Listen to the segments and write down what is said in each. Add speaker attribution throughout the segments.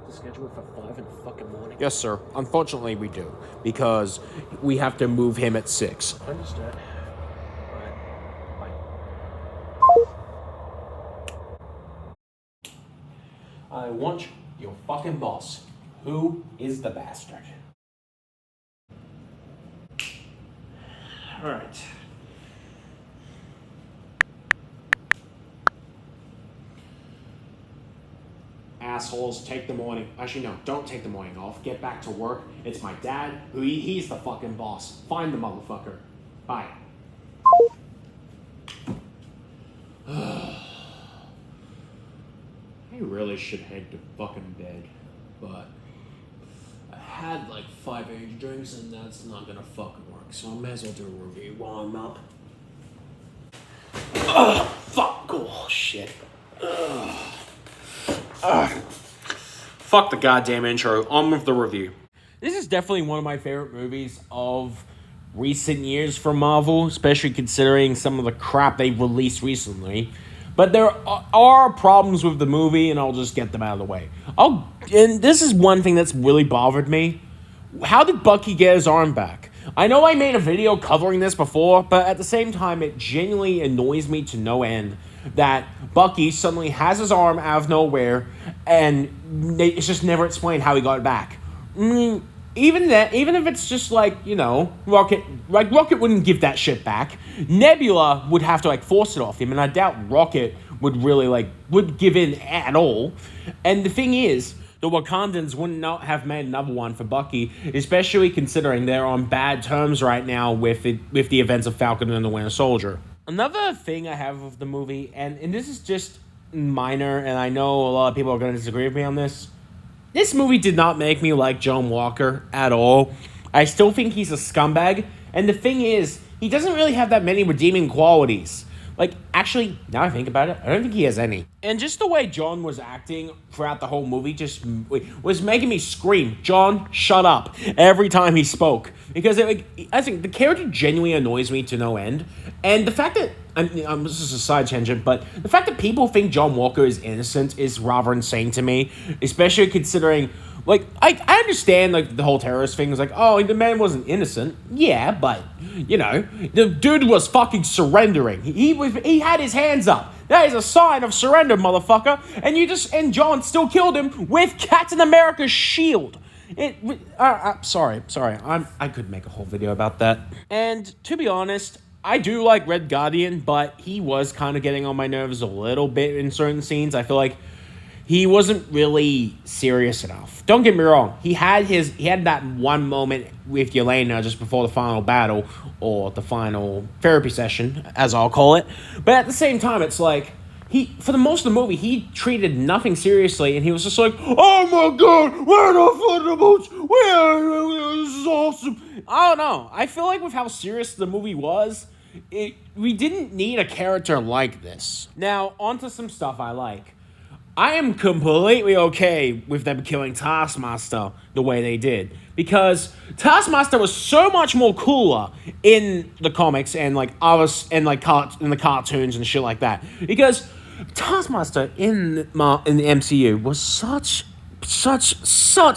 Speaker 1: to schedule it for 5 in the fucking morning?
Speaker 2: Yes, sir. Unfortunately, we do. Because we have to move him at 6.
Speaker 1: Understood. Alright. Bye.
Speaker 2: I want your fucking boss. Who is the bastard?
Speaker 1: Alright.
Speaker 2: Assholes, take the morning. Actually, no, don't take the morning off. Get back to work. It's my dad. He's the fucking boss. Find the motherfucker. Bye. I really should head to fucking bed, but I had like 5 energy drinks and that's not gonna fucking work, so I may as well do a review while I'm up. Ugh, fuck. Oh, shit. Ugh. Fuck the goddamn intro. On with the review. This is definitely one of my favorite movies of recent years from Marvel, especially considering some of the crap they've released recently. But there are problems with the movie, and I'll just get them out of the way. And this is one thing that's really bothered me. How did Bucky get his arm back? I know I made a video covering this before, but at the same time, it genuinely annoys me to no end that Bucky suddenly has his arm out of nowhere, and it's just never explained how he got it back. Even if it's just like, Rocket wouldn't give that shit back. Nebula would have to force it off him, and I doubt Rocket would really would give in at all. And the thing is, the Wakandans would not have made another one for Bucky, especially considering they're on bad terms right now with the events of Falcon and the Winter Soldier. Another thing I have with the movie, and this is just minor, and I know a lot of people are going to disagree with me on this. This movie did not make me like John Walker at all. I still think he's a scumbag, and the thing is, he doesn't really have that many redeeming qualities. Actually, now I think about it, I don't think he has any. And just the way John was acting throughout the whole movie just was making me scream, "John, shut up," every time he spoke. Because I think the character genuinely annoys me to no end. And the fact that, this is a side tangent, but the fact that people think John Walker is innocent is rather insane to me. Especially considering, I understand, the whole terrorist thing is oh, the man wasn't innocent. Yeah, but, the dude was fucking surrendering. He had his hands up. That is a sign of surrender, motherfucker. And John still killed him with Captain America's shield. Sorry. I could make a whole video about that. And to be honest, I do like Red Guardian, but he was kind of getting on my nerves a little bit in certain scenes. I feel like he wasn't really serious enough. Don't get me wrong. He had that one moment with Yelena just before the final battle, or the final therapy session, as I'll call it. But at the same time, it's for the most of the movie, he treated nothing seriously, and he was just like, "Oh my god, where are the Thunderbolts? This is awesome." I don't know. I feel like with how serious the movie was, we didn't need a character like this. Now, onto some stuff I like. I am completely okay with them killing Taskmaster the way they did, because Taskmaster was so much more cooler in the comics and in the cartoons and shit like that. Because Taskmaster in the MCU was such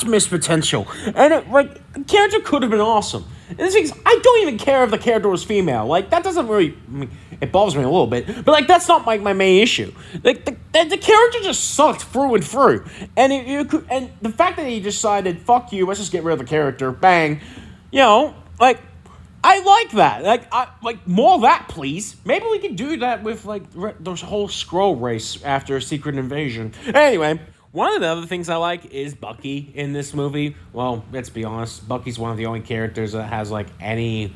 Speaker 2: missed potential, and the character could have been awesome. And this thing is, I don't even care if the character was female. That doesn't really, it bothers me a little bit, but that's not my main issue. The character just sucked through and through, and and the fact that he decided, "Fuck you, let's just get rid of the character," bang, I like that. More of that, please. Maybe we could do that with the whole Skrull race after Secret Invasion. Anyway. One of the other things I like is Bucky in this movie. Well, let's be honest, Bucky's one of the only characters that has, any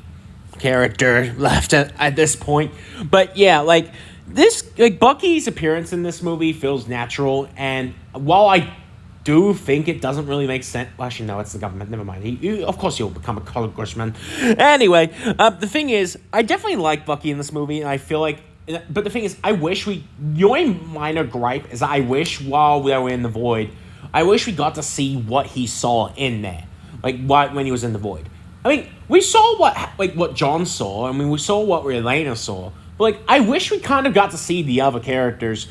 Speaker 2: character left at this point. But, yeah, Bucky's appearance in this movie feels natural, and while I do think it doesn't really make sense. Well, actually, no, it's the government. Never mind. Of course, he'll become a congressman. Anyway, the thing is, I definitely like Bucky in this movie, and I feel like. But the thing is, the only minor gripe is I wish while we were in the Void, I wish we got to see what he saw in there. When he was in the Void. I mean, we saw what John saw, we saw what Elena saw, But like, I wish we kind of got to see the other characters,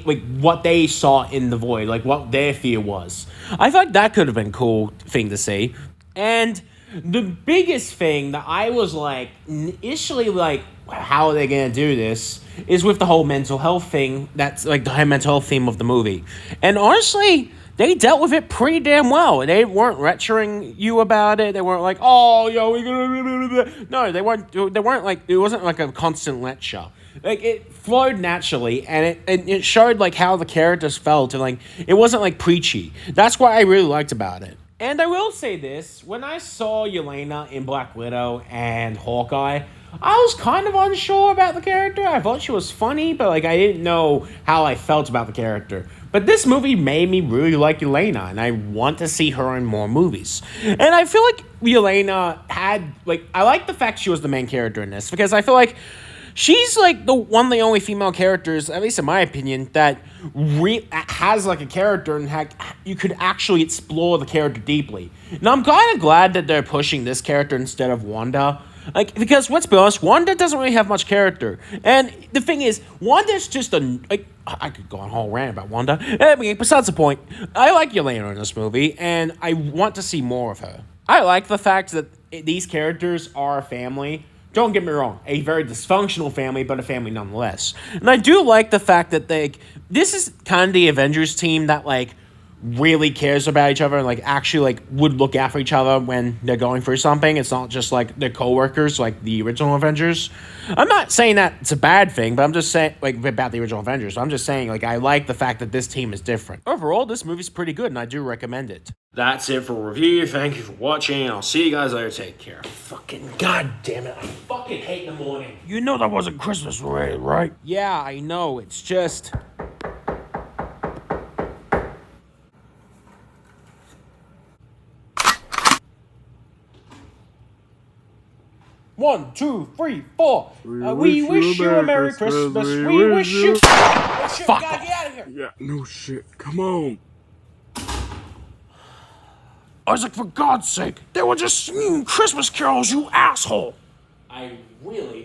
Speaker 2: like what they saw in the void, like what their fear was. I thought that could have been a cool thing to see. And the biggest thing that I was like initially like, how are they gonna do this? Is with the whole mental health thing. That's like the mental health theme of the movie. And honestly, they dealt with it pretty damn well. They weren't lecturing you about it. They weren't like, oh, yo, we're gonna. No, they weren't. They weren't like. It wasn't like a constant lecture. Like it flowed naturally, and it showed like how the characters felt, and like it wasn't like preachy. That's what I really liked about it. And I will say this: when I saw Yelena in Black Widow and Hawkeye, I was kind of unsure about the character. I thought she was funny, but like I didn't know how I felt about the character. But this movie made me really like Yelena, and I want to see her in more movies. And I feel like Yelena had like I like the fact she was the main character in this because I feel like she's like the only female characters, at least in my opinion, that has like a character and you could actually explore the character deeply. And I'm kind of glad that they're pushing this character instead of Wanda. Like, because let's be honest, Wanda doesn't really have much character. And the thing is, Wanda's just I could go on a whole rant about Wanda. I mean, besides the point, I like Yelena in this movie, and I want to see more of her. I like the fact that these characters are a family. Don't get me wrong, a very dysfunctional family, but a family nonetheless. And I do like the fact that this is kind of the Avengers team that like really cares about each other and like actually like would look after each other when they're going through something. It's not just like their co-workers like the original Avengers. I'm not saying that it's a bad thing, but I'm just saying like about the original Avengers. I'm just saying like I like the fact that this team is different. Overall, this movie's pretty good and I do recommend it. That's it for review. Thank you for watching and I'll see you guys later. Take care. Fucking goddamn it. I fucking hate the morning. You know that wasn't Christmas related, right? Yeah, I know. It's just... One, two, three, four. We wish you a Merry Christmas. We wish you... Fuck. God, get out of here.
Speaker 3: Yeah, no shit. Come on.
Speaker 2: Isaac, for God's sake, they were just singing Christmas carols, you asshole. I really